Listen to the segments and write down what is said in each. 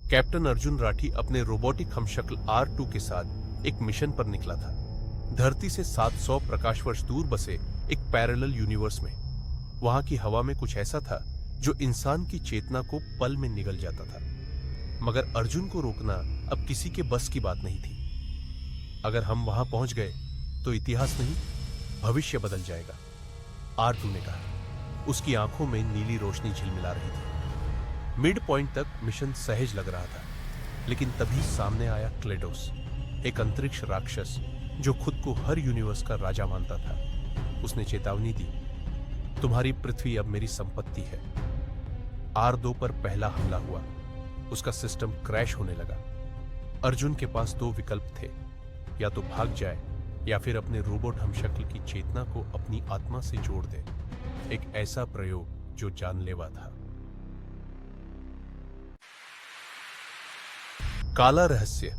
Captain Arjun Rathi अपने robotic हमशक्ल R2 के साथ एक मिशन पर निकला था। धरती से 700 प्रकाश वर्ष दूर बसे एक पैरेलल यूनिवर्स में। वहां की हवा में कुछ ऐसा था जो इंसान की चेतना को पल में निगल जाता था। मगर अर्जुन को रोकना अब किसी के बस की बात नहीं थी। अगर हम वहां पहुंच गए तो इतिहास नहीं, भविष्य बदल जाएगा, R2 ने कहा। उसकी आंखों में नीली रोशनी झिलमिला रही थी। मिड पॉइंट तक मिशन सहज लग रहा था, लेकिन तभी सामने आया क्लेडोस, एक अंतरिक्ष राक्षस जो खुद को हर यूनिवर्स का राजा मानता था। उसने चेतावनी दी, तुम्हारी पृथ्वी अब मेरी संपत्ति है। R2 पर पहला हमला हुआ। उसका सिस्टम क्रैश होने लगा। अर्जुन के पास दो विकल्प थे, या तो भाग जाए या फिर अपने रोबोट हमशक्ल की चेतना को अपनी आत्मा से जोड़ दे। एक ऐसा प्रयोग जो जानलेवा था। काला रहस्य,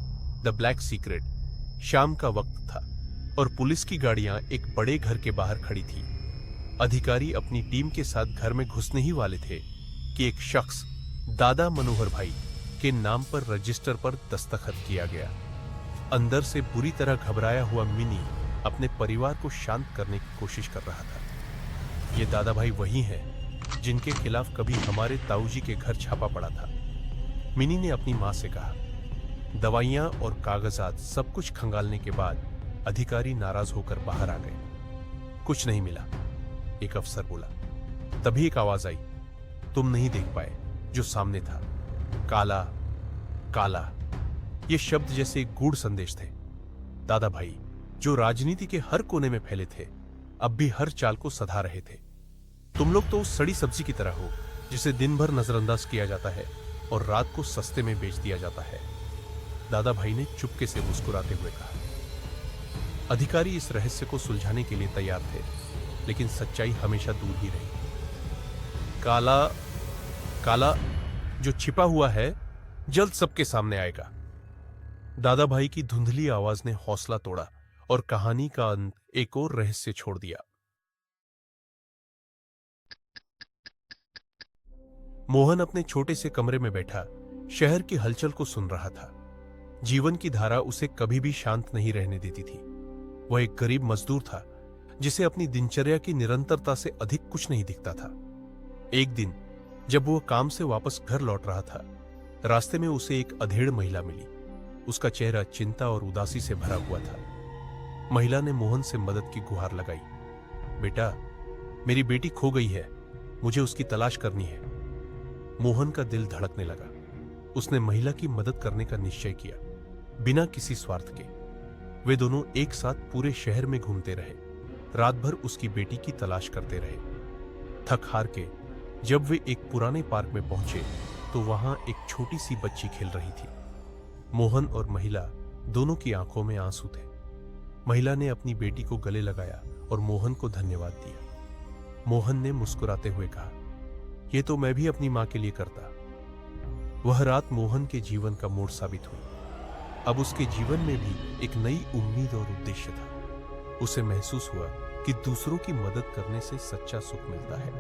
द ब्लैक सीक्रेट। शाम का वक्त था और पुलिस की गाड़ियां एक बड़े घर के बाहर खड़ी थी। अधिकारी अपनी टीम के साथ घर में घुसने ही वाले थे कि एक शख्स, दादा मनोहर भाई के नाम पर रजिस्टर पर दस्तखत किया गया। अंदर से बुरी तरह घबराया हुआ मिनी अपने परिवार को शांत करने की कोशिश कर रहा था। ये दादा भाई वही हैं जिनके खिलाफ कभी हमारे ताऊजी के घर छापा पड़ा था। मिनी ने अपनी मां से कहा। दवाइयां और कागजात सब कुछ खंगालने के बाद अधिकारी नाराज होकर बाहर आ गए। कुछ नहीं मिला, एक अफसर बोला। तभी एक आवाज आई, तुम नहीं देख पाए जो सामने था। काला काला, ये शब्द जैसे एक गूढ़ संदेश थे। दादा भाई, जो राजनीति के हर कोने में फैले थे, अब भी हर चाल को सधा रहे थे। तुम लोग तो उस सड़ी सब्जी की तरह हो जिसे दिन भर नजरअंदाज किया जाता है और रात को सस्ते में बेच दिया जाता है। दादा भाई ने चुपके से मुस्कुराते हुए कहा। अधिकारी इस रहस्य को सुलझाने के लिए तैयार थे, लेकिन सच्चाई हमेशा दूर ही रही। काला काला जो छिपा हुआ है, जल्द सबके सामने आएगा। दादा भाई की धुंधली आवाज ने हौसला तोड़ा और कहानी का अंत एक और रहस्य छोड़ दिया। मोहन अपने छोटे से कमरे में बैठा शहर की हलचल को सुन रहा था। जीवन की धारा उसे कभी भी शांत नहीं रहने देती थी। वह एक गरीब मजदूर था जिसे अपनी दिनचर्या की निरंतरता से अधिक कुछ नहीं दिखता था। एक दिन जब वह काम से वापस घर लौट रहा था, रास्ते में उसे एक अधेड़ महिला मिली। उसका चेहरा चिंता और उदासी से भरा हुआ था। महिला ने मोहन से मदद की गुहार लगाई। बेटा, मेरी बेटी खो गई है, मुझे उसकी तलाश करनी है। मोहन का दिल धड़कने लगा। उसने महिला की मदद करने का निश्चय किया, बिना किसी स्वार्थ के। वे दोनों एक साथ पूरे शहर में घूमते रहे, रात भर उसकी बेटी की तलाश करते रहे। थक हार के जब वे एक पुराने पार्क में पहुंचे तो वहां एक छोटी सी बच्ची खेल रही थी। मोहन और महिला दोनों की आंखों में आंसू थे। महिला ने अपनी बेटी को गले लगाया और मोहन को धन्यवाद दिया। मोहन ने मुस्कुराते हुए कहा, यह तो मैं भी अपनी मां के लिए करता। वह रात मोहन के जीवन का मोड़ साबित हुई। अब उसके जीवन में भी एक नई उम्मीद और उद्देश्य था। उसे महसूस हुआ कि दूसरों की मदद करने से सच्चा सुख मिलता है।